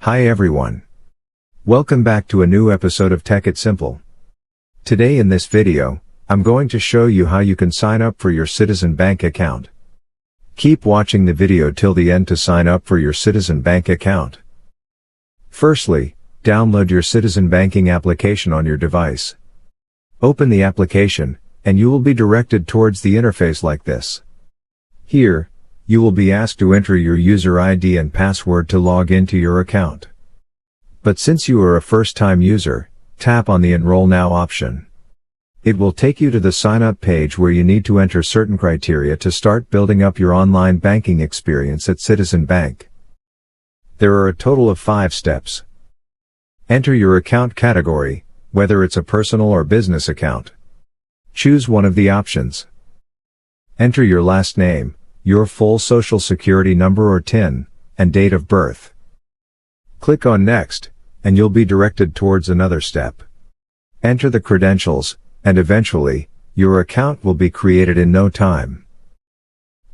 Hi everyone. Welcome back to a new episode of Tech It Simple. Today in this video, I'm going to show you how you can sign up for your Citizen Bank account. Keep watching the video till the end to sign up for your Citizen Bank account. Firstly, download your Citizen Banking application on your device. Open the application, and you will be directed towards the interface like this. Here, you will be asked to enter your user ID and password to log into your account. But since you are a first-time user, tap on the Enroll Now option. It will take you to the sign-up page where you need to enter certain criteria to start building up your online banking experience at Citizen Bank. There are a total of 5 steps. Enter your account category, whether it's a personal or business account. Choose one of the options. Enter your last name, your full social security number or TIN, and date of birth. Click on Next, and you'll be directed towards another step. Enter the credentials, and eventually, your account will be created in no time.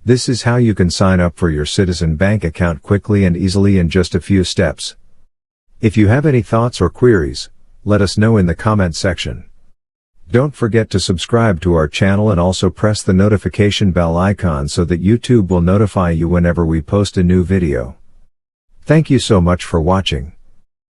This is how you can sign up for your Citizen Bank account quickly and easily in just a few steps. If you have any thoughts or queries, let us know in the comment section. Don't forget to subscribe to our channel and also press the notification bell icon so that YouTube will notify you whenever we post a new video. Thank you so much for watching.